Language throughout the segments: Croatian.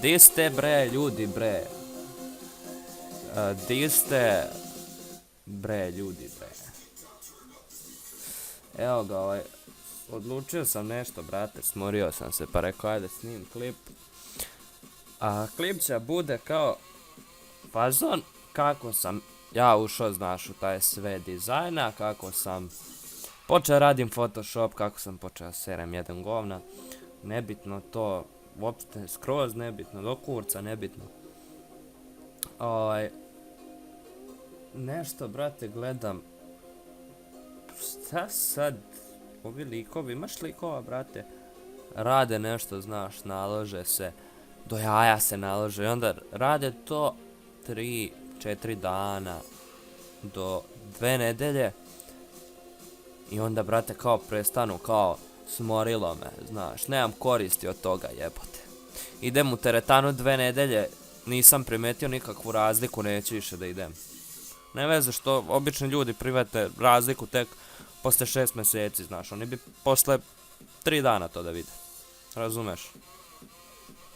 Di ste bre ljudi bre? Di ste bre ljudi bre? Evo ga odlučio sam nešto brate, smorio sam se pa rekao ajde snim klip. A klip će bude kao fazon kako sam ja ušao znaš u taj sve dizajna, kako sam počeo radim Photoshop, kako sam počeo serem jedan govna. Nebitno to, uopšte skroz nebitno, do kurca nebitno. Nešto brate gledam. Šta sad? Ovi likovi, imaš likova brate? Rade nešto znaš, nalože se. Do jaja se nalože i onda rade to 3-4 dana do 2 nedelje. I onda brate kao prestanu, kao smorilo me, znaš, nemam koristi od toga jebote. Idem u teretanu 2 nedelje, nisam primetio nikakvu razliku, neću više da idem. Ne veze što obični ljudi privete razliku tek posle 6 meseci, znaš, oni bi posle 3 dana to da vide. Razumeš?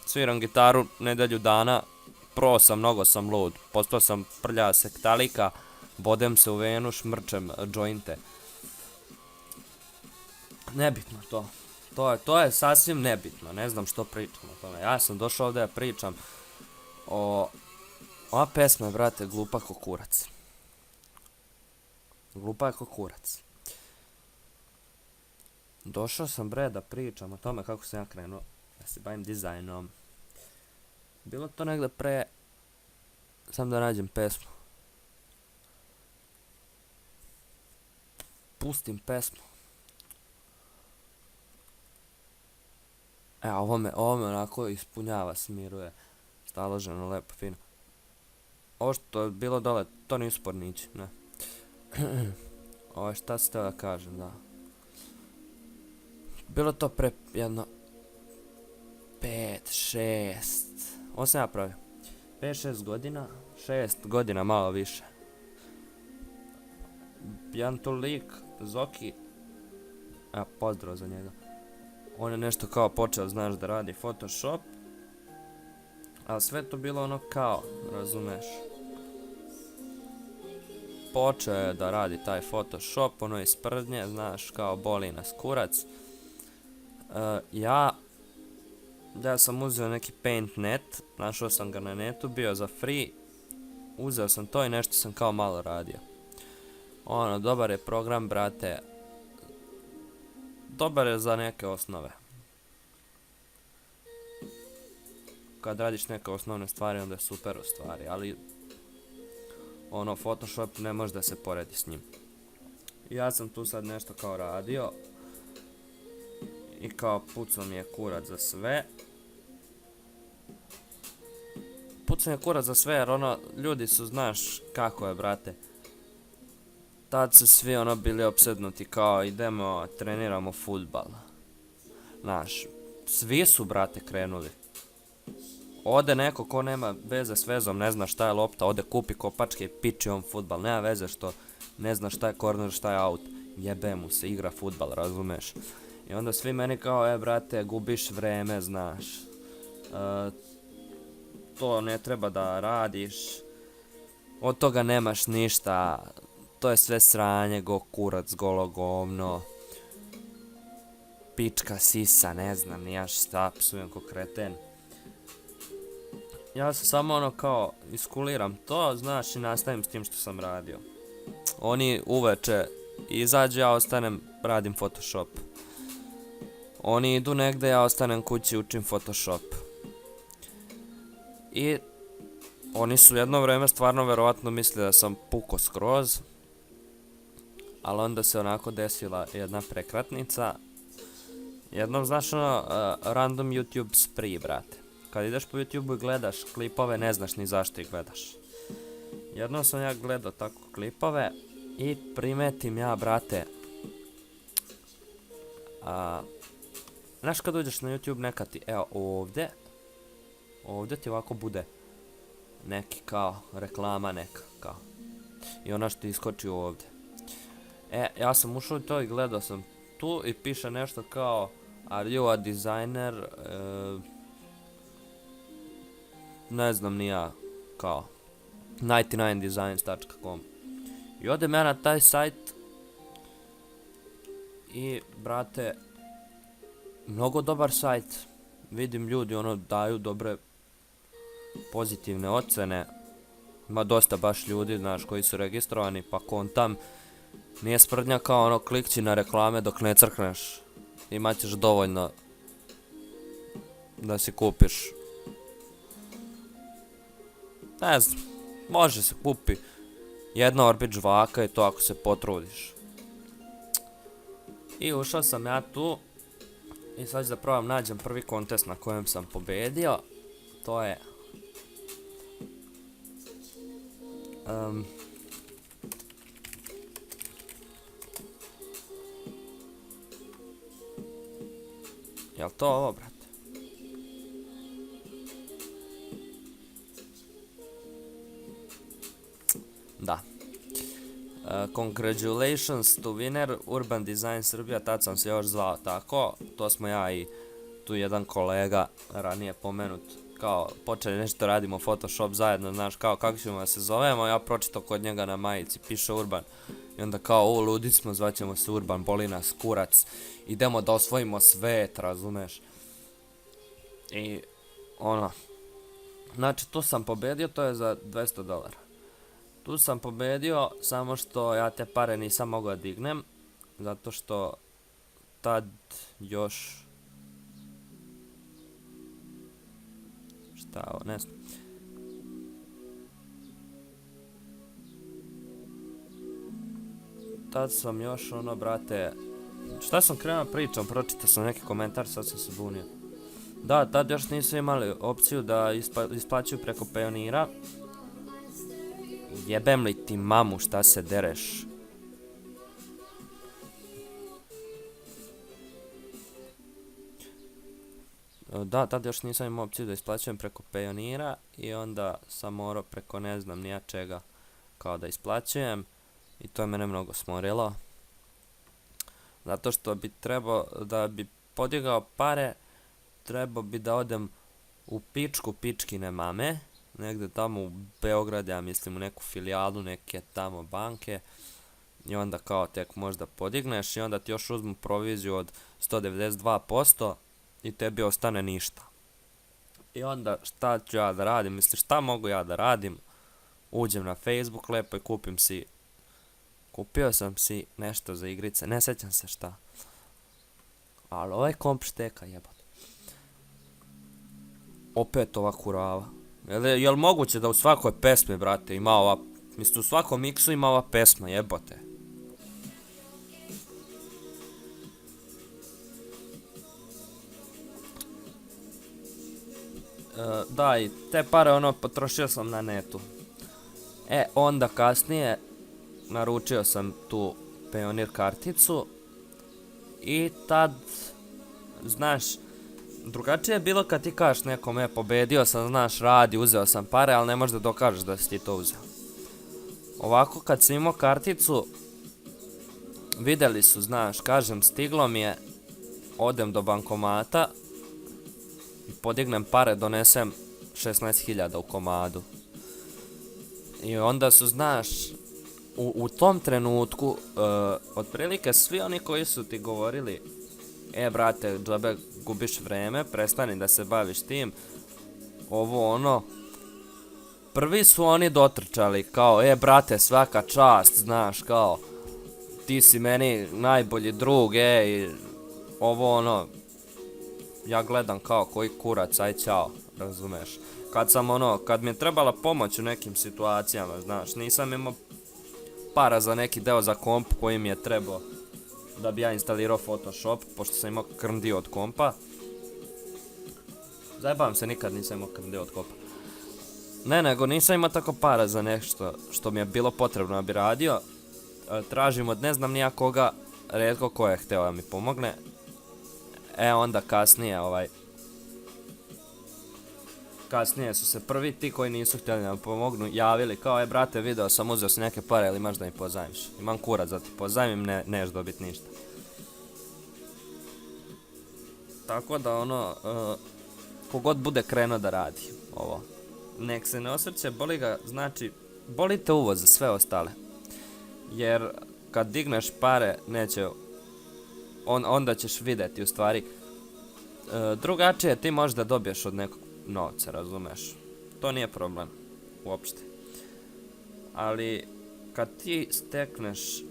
Sviram gitaru nedelju dana, pro sam, mnogo sam lud, postao sam prlja sektalika, bodem se u venu, šmrčem jointe. Nebitno to. To je sasvim nebitno, ne znam što pričam o tome. Ja sam došao ovdje da pričam o... Ova pesma je, brate, glupa ko kurac. Glupa je ko kurac. Došao sam, bre, da pričam o tome kako sam ja krenuo da se bavim dizajnom. Bilo to negdje pre... Sam da nađem pesmu. Pustim pesmu. Evo, ovo me onako ispunjava, smiruje. Staloženo, lepo, fino. Ovo što je bilo dole, to nisu pornići, ne. Ovo šta se teo da kažem, da. Bilo to pre jedno 5, 6, ovo sam ja pravio. 5-6 godina, 6 godina malo više. Jedan tu lik, Zoki, pozdrav za njega. On je nešto kao počeo, znaš, da radi Photoshop. A sve to bilo ono kao, razumeš. Počeo je da radi taj Photoshop, ono iz sprdnje, znaš, kao boli nas kurac. Ja sam uzeo neki Paint.net, našao sam ga na netu, bio za free. Uzeo sam to i nešto sam kao malo radio. Ono, dobar je program, brate. Dobar je za neke osnove. Kad radiš neke osnovne stvari, onda je super u stvari, ali ono, Photoshop ne može da se poredi s njim. Ja sam tu sad nešto kao radio i kao pucao mi je kurac za sve. Pucao mi je kurac za sve jer ono, ljudi su, znaš kako je, brate. Tad su svi ono bili opsednuti kao idemo, treniramo fudbal. Znaš, svi su, brate, krenuli. Ode neko ko nema veze s vezom, ne zna šta je lopta, ode kupi kopačke i piči on fudbal. Nema veze što ne zna šta je corner, šta je out. Jebe mu se, igra fudbal, razumeš? I onda svi meni kao, brate, gubiš vreme, znaš. To ne treba da radiš. Od toga nemaš ništa. To je sve sranje, go kurac, golo govno. Pička, sisa, ne znam, ni ja šta, psujem ko kreten. Ja se samo ono kao iskuliram to, znaš, i nastavim s tim što sam radio. Oni uveče izađu, ja ostanem, radim Photoshop. Oni idu negde, ja ostanem kući, učim Photoshop. I oni su jedno vreme stvarno verovatno mislili da sam puko skroz. Ali onda se onako desila jedna prekratnica. Jednom, znaš ono, random YouTube spree, brate. Kad ideš po YouTube i gledaš klipove, ne znaš ni zašto ih gledaš. Jednom sam ja gledao tako klipove I primetim ja, brate, znaš kad uđeš na YouTube neka ti, evo ovdje ti ovako bude neki kao reklama neka, kao. I ona što ti iskoči ovdje. Ja sam ušao u to i gledao sam tu i piše nešto kao Are you a designer? Ne znam ni ja, kao 99designs.com. I odem ja na taj sajt i, brate, mnogo dobar sajt. Vidim ljudi daju dobre pozitivne ocjene. Ima dosta baš ljudi, znaš, koji su registrovani, pa kontam. Nije sprdnja kao klikći na reklame dok ne crkneš. Imat ćeš dovoljno da si kupiš. Ne znam, može se kupi jedna orbit žvaka i to ako se potrudiš. I ušao sam ja tu i sad ću da probam nađem prvi kontest na kojem sam pobedio. To je jel to ovo, brate? Da. Congratulations to winner Urban Design Srbija, tad sam se još zvao tako. To smo ja i tu jedan kolega ranije pomenut, kao počeli nešto radimo Photoshop zajedno, znaš, kao kako ćemo da se zovemo. Ja pročitao kod njega na majici, piše Urban. I onda kao, ludi smo, zvaćemo se Urban, boli nas kurac. Idemo da osvojimo svet, razumeš? I znači tu sam pobedio, to je za $200. Tu sam pobedio, samo što ja te pare nisam mogao da dignem, zato što tad još... Šta ovo, ne znam. Tad sam još brate... Šta sam krenuo pričam, pročitao sam neki komentar, sad sam se bunio. Da, tad još nisu imali opciju da isplaćuju preko Payoneera. Jebem li ti mamu, šta se dereš? Da, tad još nisam imao opciju da isplaćujem preko Payoneera i onda sam morao preko ne znam nija čega kao da isplaćujem i to je mene mnogo smorilo. Zato što bi trebao, da bi podigao pare, trebao bi da odem u pičku pičkine mame, negde tamo u Beograd, ja mislim u neku filijalu neke tamo banke, i onda kao tek možda podigneš i onda ti još uzmu proviziju od 192% i tebi ostane ništa. I onda šta ću ja da radim, misliš šta mogu ja da radim? Uđem na Facebook lepo i kupio sam si nešto za igrice, ne sjećam se šta. Ali ovaj komp šteka, jebote. Opet ova kurava. Jel moguće da u svakoj pesmi, brate, ima ova... Mislim, u svakom miksu ima ova pesma, jebote. Da, i te pare potrošio sam na netu. Onda kasnije naručio sam tu Payoneer karticu i tad, znaš, drugačije je bilo kad ti kažeš nekome pobedio sam, znaš, radi, uzeo sam pare, ali ne možeš da dokažeš da si ti to uzeo. Ovako kad sam imao karticu, vidjeli su, znaš, kažem, stiglo mi je, odem do bankomata i podignem pare, donesem 16.000 u komadu. I onda su, znaš, u tom trenutku, otprilike svi oni koji su ti govorili brate, džabe gubiš vreme, prestani da se baviš tim, prvi su oni dotrčali, kao, brate, svaka čast, znaš, kao, ti si meni najbolji drug, i ja gledam kao koji kurac, aj ćao, razumeš. Kad mi je trebala pomoć u nekim situacijama, znaš, nisam imao para za neki deo za komp koji mi je trebao da bi ja instalirao Photoshop, pošto sam imao krndio od kompa. Zajebavam se, nikad nisam imao krndio od kompa. Ne, nego nisam imao tako para za nešto što mi je bilo potrebno da bi radio. tražim od ne znam nija koga, rijetko ko je htio da mi pomogne. Onda kasnije kasnije su se prvi ti koji nisu htjeli da mi pomognu javili kao brate, video sam, uzeo si neke pare, ili imaš da mi pozajmiš. Imam kurac da ti pozajmim, neš dobit ništa. Tako da kogod bude krenuo da radi ovo, nek se ne osvrće, boli ga, znači boli te uvoz za sve ostale. Jer kad digneš pare neće, onda ćeš vidjeti u stvari drugačije, ti možeš da dobiješ od nekog novca, razumeš? To nije problem uopšte. Ali kad ti stekneš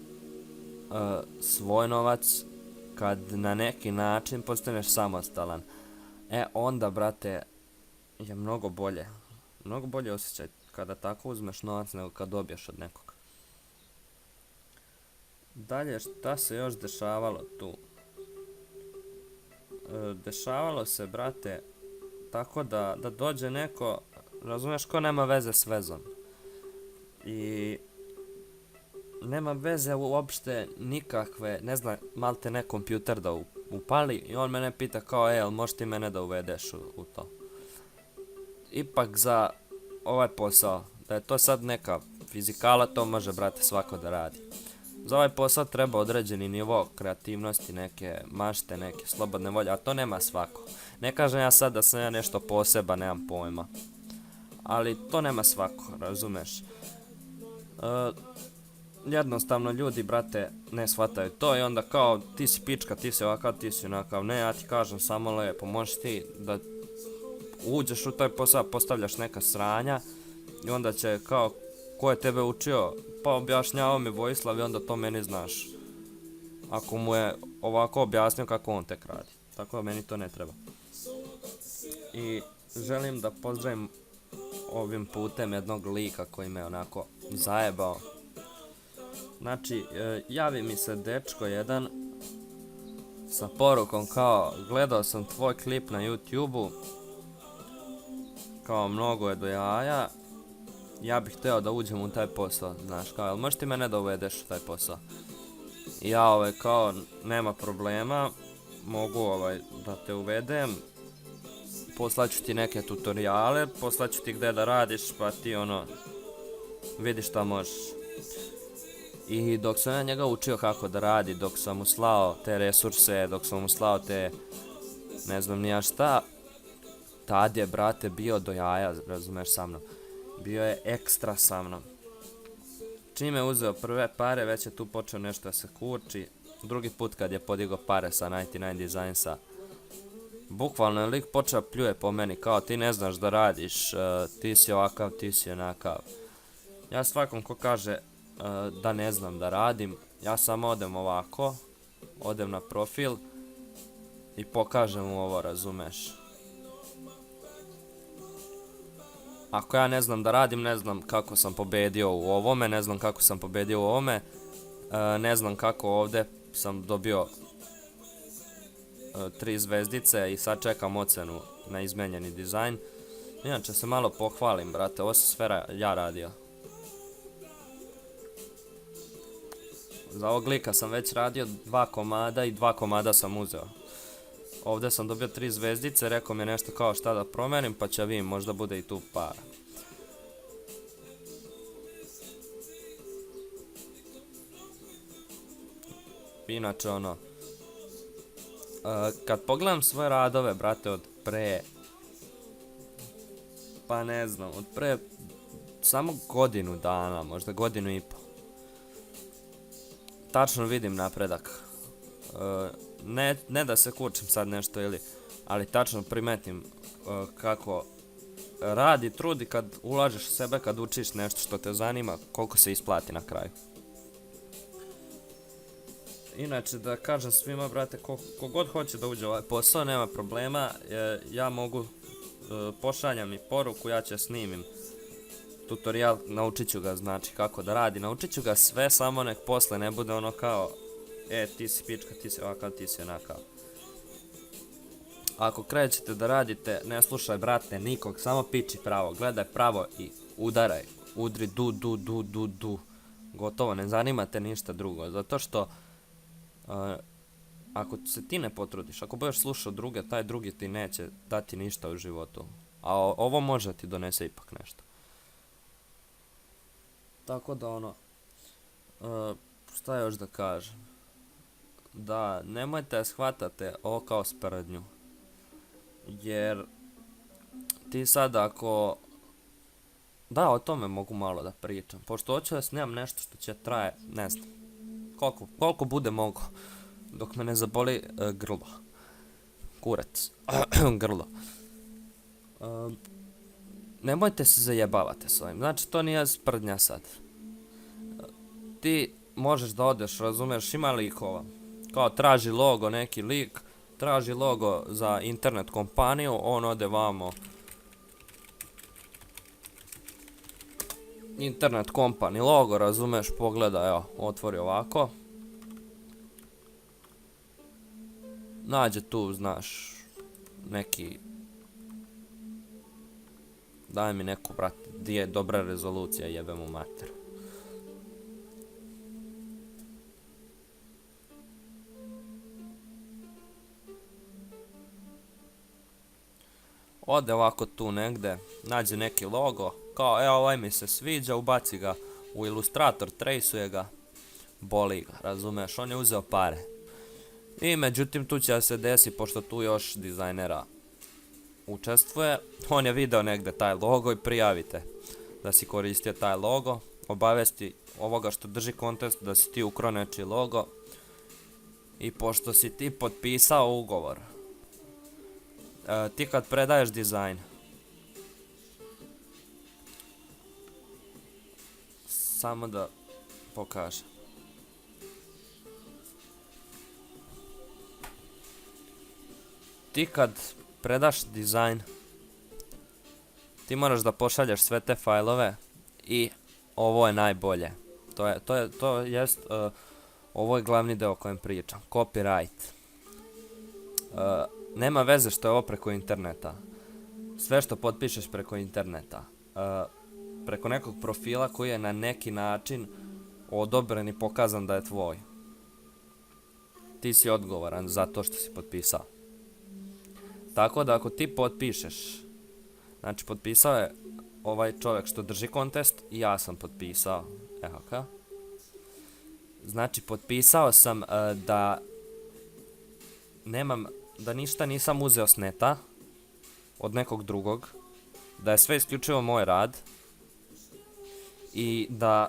svoj novac, kad na neki način postaneš samostalan, onda brate je mnogo bolje. Mnogo bolje osjećaj kada tako uzmeš novac nego kad dobiješ od nekog. Dalje, šta se još dešavalo tu? Dešavalo se, brate, tako da dođe neko, razumiješ, ko nema veze s vezom. I nema veze uopšte nikakve, ne znam, malte ne kompjuter da upali i on mene pita kao, jel možeš ti mene da uvedeš u to. Ipak za ovaj posao, da je to sad neka fizikala, to može, brate, svako da radi. Za ovaj posao treba određeni nivo kreativnosti, neke mašte, neke slobodne volje, a to nema svako. Ne kažem ja sad da sam ja nešto poseban, nemam pojma. Ali to nema svako, razumeš? Jednostavno ljudi, brate, ne shvataju to i onda kao ti si pička, ti si ovakav, ti si onakav. Ne, ja ti kažem samo lepo, možeš ti da uđeš u taj posao, postavljaš neka sranja i onda će kao, ko je tebe učio, pa objašnjavao mi Vojislav i onda to meni znaš. Ako mu je ovako objasnio kako on tek radi. Tako da meni to ne treba. I želim da pozdravim ovim putem jednog lika koji me onako zajebao. Znači, javi mi se dečko jedan sa porukom kao, gledao sam tvoj klip na YouTube-u, kao mnogo je do jaja, ja bih htio da uđem u taj posao, znaš, kao, jel možeš ti mene da uvedeš u taj posao? I ja kao, nema problema, mogu da te uvedem, poslaću ti neke tutoriale, poslaću ti gdje da radiš, pa ti vidiš šta možeš. I dok sam ja njega učio kako da radi, dok sam mu slao te resurse, dok sam mu slao te, ne znam nija šta, tad je, brate, bio do jaja, razumeš, sa mnom. Bio je ekstra sa mnom. Čim je uzeo prve pare, već je tu počeo nešto da se kurči. Drugi put kad je podigao pare sa 99 Designsa, bukvalno je lik počeo pljuje po meni, kao ti ne znaš da radiš, ti si ovakav, ti si onakav. Ja svakom ko kaže da ne znam da radim, ja samo odem ovako, odem na profil i pokažem mu ovo, razumeš. Ako ja ne znam da radim, ne znam kako sam pobedio u ovome, ne znam kako sam pobedio u ovome, ne znam kako ovdje sam dobio 3 zvezdice i sad čekam ocenu na izmenjeni dizajn. Inače se malo pohvalim, brate, ovo su sve ja radio. Za ovog lika sam već radio 2 komada i 2 komada sam uzeo. Ovdje sam dobio 3 zvezdice, rekao mi je nešto kao šta da promenim, pa će vidim, možda bude i tu para. Inače kad pogledam svoje radove, brate, od pre, pa ne znam, od pre samo godinu dana, možda godinu i po. Tačno vidim napredak. Ne da se kurčim sad nešto ali tačno primetim kako radi, trudi kad ulažeš u sebe, kad učiš nešto što te zanima, koliko se isplati na kraju. Inače da kažem svima, brate, kogod hoće da uđe u ovaj posao, nema problema, ja mogu, pošaljam mi poruku, ja će snimim tutorial, naučit ću ga, znači kako da radi, naučit ću ga sve, samo nek posle ne bude kao, ti si pička, ti si ovakav, ti si onakav. Ako krećete da radite, ne slušaj, brate, nikog, samo piči pravo, gledaj pravo i udaraj, udri du. Gotovo, ne zanima te ništa drugo. Zato što ako se ti ne potrudiš, ako budeš slušao druge, taj drugi ti neće dati ništa u životu. A ovo može ti donese ipak nešto. Tako da šta još da kažem? Da, nemojte shvatate ovo kao sprdnju. Jer ti sad ako... Da, o tome mogu malo da pričam. Pošto hoću da snimam nešto što će traje, ne znam, koliko bude mogo. Dok me ne zaboli grlo. Kurac. Grlo. Nemojte se zajebavate s ovim. Znači, to nije sprdnja sad. Ti možeš da odeš, razumeš, ima likova. Kao traži logo neki lik, traži logo za internet kompaniju, on ode vamo. Internet company logo, razumeš, pogleda, evo, otvori ovako. Nađe tu, znaš, neki... Daj mi neku, brate, di je dobra rezolucija, jebem u mater. Ode ovako tu negde, nađe neki logo, kao evo ovaj mi se sviđa, ubaci ga u Illustrator, traceuje ga, boli ga, razumeš, on je uzeo pare. I međutim tu će se desi, pošto tu još dizajnera učestvuje, on je video negde taj logo i prijavite da si koristio taj logo, obavesti ovoga što drži kontest da si ti ukro nečiji logo i pošto si ti potpisao ugovor, ti kad predaješ dizajn, samo da pokažem. Ti kad predaš dizajn, ti moraš da pošalješ sve te fajlove i ovo je najbolje. Ovo je glavni deo o kojem pričam. Copyright. Nema veze što je ovo preko interneta. Sve što potpišeš preko interneta, preko nekog profila koji je na neki način odobren i pokazan da je tvoj, ti si odgovoran za to što si potpisao. Tako da ako ti potpišeš, znači potpisao je ovaj čovjek što drži kontest i ja sam potpisao, evo ka. Znači potpisao sam da ništa nisam uzeo s neta od nekog drugog, da je sve isključivo moj rad i da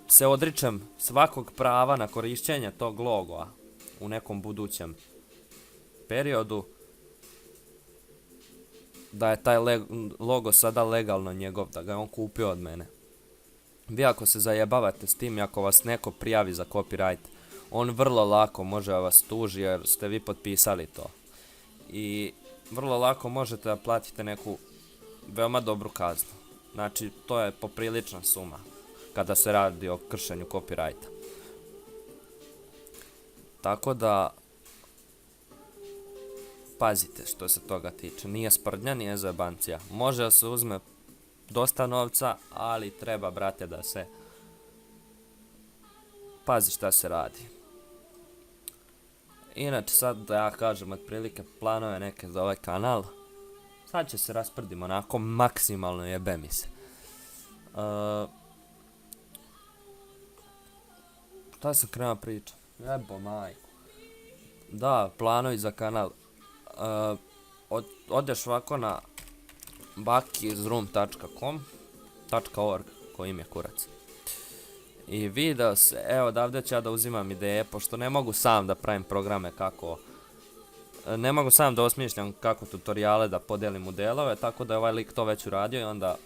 se odričem svakog prava na korišćenje tog logoa u nekom budućem periodu, da je taj logo sada legalno njegov, da ga je on kupio od mene. Vi ako se zajebavate s tim i ako vas neko prijavi za copyright, on vrlo lako može vas tuži jer ste vi potpisali to. I vrlo lako možete da platite neku veoma dobru kaznu. Znači, to je poprilična suma kada se radi o kršenju copyrighta. Tako da pazite što se toga tiče. Nije sprdnja, nije zajebancija. Može da se uzme dosta novca, ali treba, brate, da se pazi šta se radi. Inače, sad da ja kažem otprilike planove neke za ovaj kanal. Sad će se rasprdim onako maksimalno, jebe mi se. Šta sam krenuo pričam? Jebo majku. Da, planovi za kanal. Odeš ovako na bakizroom.com.org, koji im je kurac. I video se, evo odavde ću ja da uzimam ideje, pošto ne mogu sam da pravim programe kako... Ne mogu sam da osmišljam kako tutoriale da podelim u delove, tako da je ovaj lik to već uradio i onda,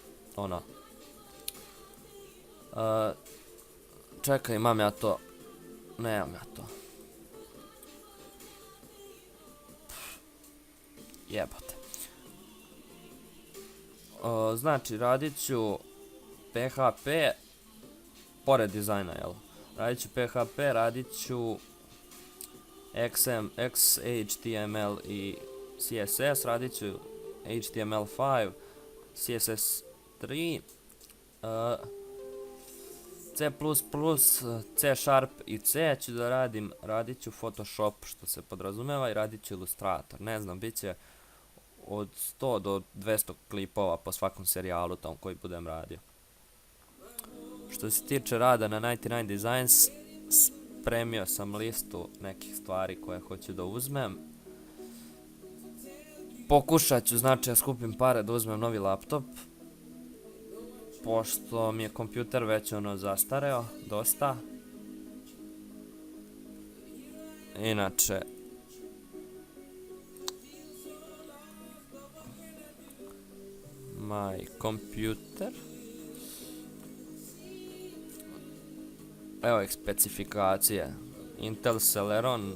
čekaj, imam ja to... Nemam ja to. Jebote. Znači, radit ću PHP, pored dizajna, jel? Radit ću PHP, radit ću XHTML i CSS, radit ću HTML5, CSS3, C++, C Sharp i C ću da radim, radit ću Photoshop što se podrazumeva i radit ću Illustrator. Ne znam, bit će od 100 do 200 klipova po svakom serijalu tom koji budem radio. Što se tiče rada na 99 Designs, spremio sam listu nekih stvari koje hoću da uzmem. Pokušat ću, znači, da skupim pare da uzmem novi laptop, pošto mi je kompjuter već zastareo, dosta. Inače, my computer. Evo ih specifikacije. Intel Celeron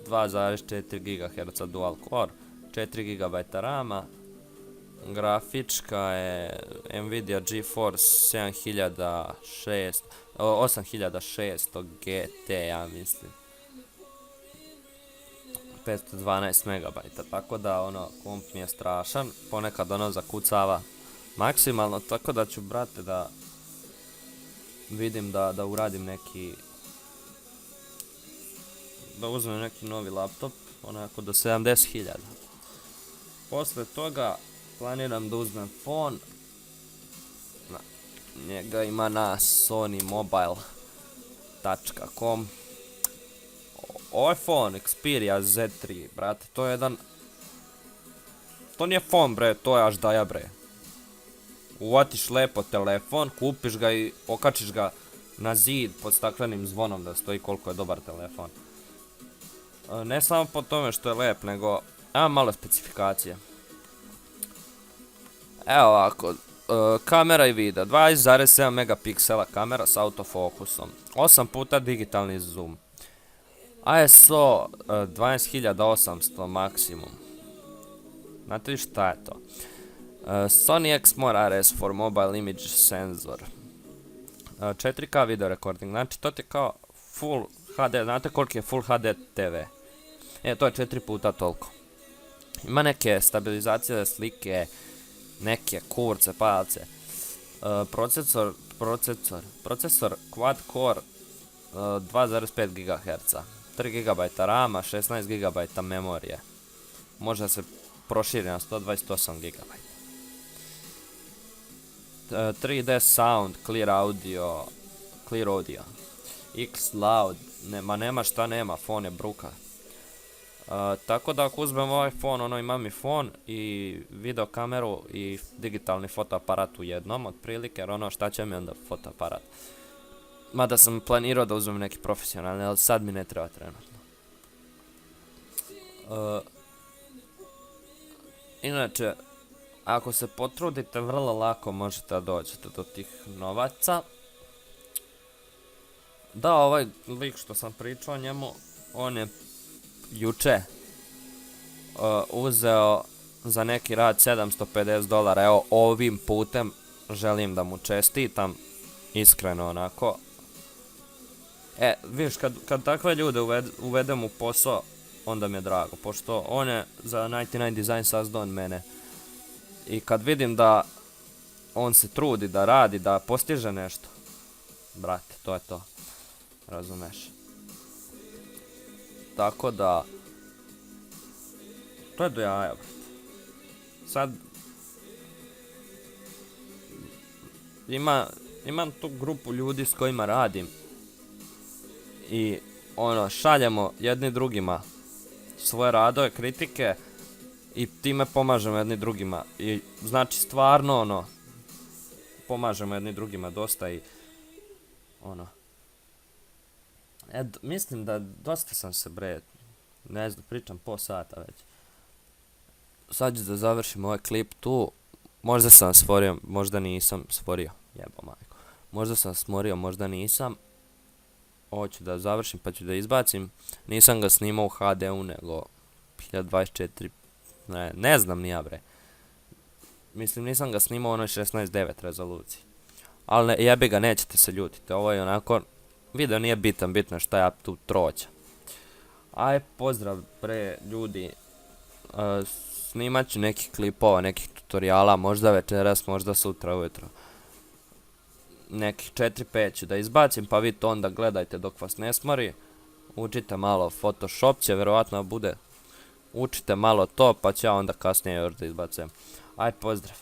2,4 GHz dual core, 4 GB RAM-a, grafička je Nvidia GeForce 8600 GT, ja mislim. 512 MB, tako da komp mi je strašan, ponekad zakucava maksimalno, tako da ću, brate, da vidim da uradim da uzmem neki novi laptop, onako do 70.000. Posle toga planiram da uzmem fon, njega ima na sonymobile.com. Ovaj fon, Xperia Z3, brate, to je jedan... To nije fon, bre, to je až daja, bre. Uvatiš lepo telefon, kupiš ga i okačiš ga na zid pod staklenim zvonom da stoji koliko je dobar telefon. Ne samo po tome što je lep, nego... Evo malo specifikacije. Evo ovako, kamera i video, 20,7 megapiksela kamera s autofokusom, 8 puta digitalni zoom, ISO 12800 maksimum. Znate li šta je to? Sony Exmor RS for mobile image sensor, 4K video recording, znači to ti je kao Full HD, znate koliki je Full HD TV? To je 4 puta toliko. Ima neke stabilizacije slike, neke kurce, palce. Procesor quad core 2,5 GHz, 3 GB RAM-a, 16 GB memorije. Može se proširi na 128 GB. 3D sound, clear audio, X loud, nema šta nema, fon je bruka. Tako da ako uzmem ovaj fon, imam i fon i video kameru i digitalni fotoaparat u jednom otprilike, jer šta će mi onda fotoaparat. Mada sam planirao da uzmem neki profesionalni, ali sad mi ne treba trenutno. Inače, ako se potrudite, vrlo lako možete da dođete do tih novaca. Da, ovaj lik što sam pričao o njemu, on je juče uzeo za neki rad $750. Evo, ovim putem želim da mu čestitam, iskreno onako. Vidiš, kad takve ljude uvedem u posao, onda mi je drago, pošto on je za 99 Design sazdao mene. I kad vidim da on se trudi, da radi, da postiže nešto, brate, to je to, razumeš. Tako da, to je do jaja, brate. Sad, imam tu grupu ljudi s kojima radim i šaljemo jedni drugima svoje radove, kritike i time pomažemo jedni drugima. I znači stvarno pomažemo jedni drugima dosta i mislim da dosta sam se, bre, ne znam, pričam po sata već. Sad ću da završim ovaj klip tu. Možda sam stvorio, možda nisam stvorio, jebo majko. Možda sam stvorio, možda nisam. Ovo ću da završim pa ću da izbacim. Nisam ga snimao u HD-u nego 1024, ne znam ni ja, bre. Mislim, nisam ga snimao u onoj 16:9 rezoluciji. Ali jebi ga, nećete se ljutiti, ovo je onako, video nije bitan, bitno je šta ja tu troćam. Aj, pozdrav, bre, ljudi. Snimat ću nekih klipova, nekih tutoriala, možda večeras, možda sutra ujutro. nekih 4-5 ću da izbacim, pa vi to onda gledajte dok vas ne smori. Učite malo, Photoshop će vjerovatno bude. Učite malo to, pa ću ja onda kasnije još da izbacim. Aj, pozdrav.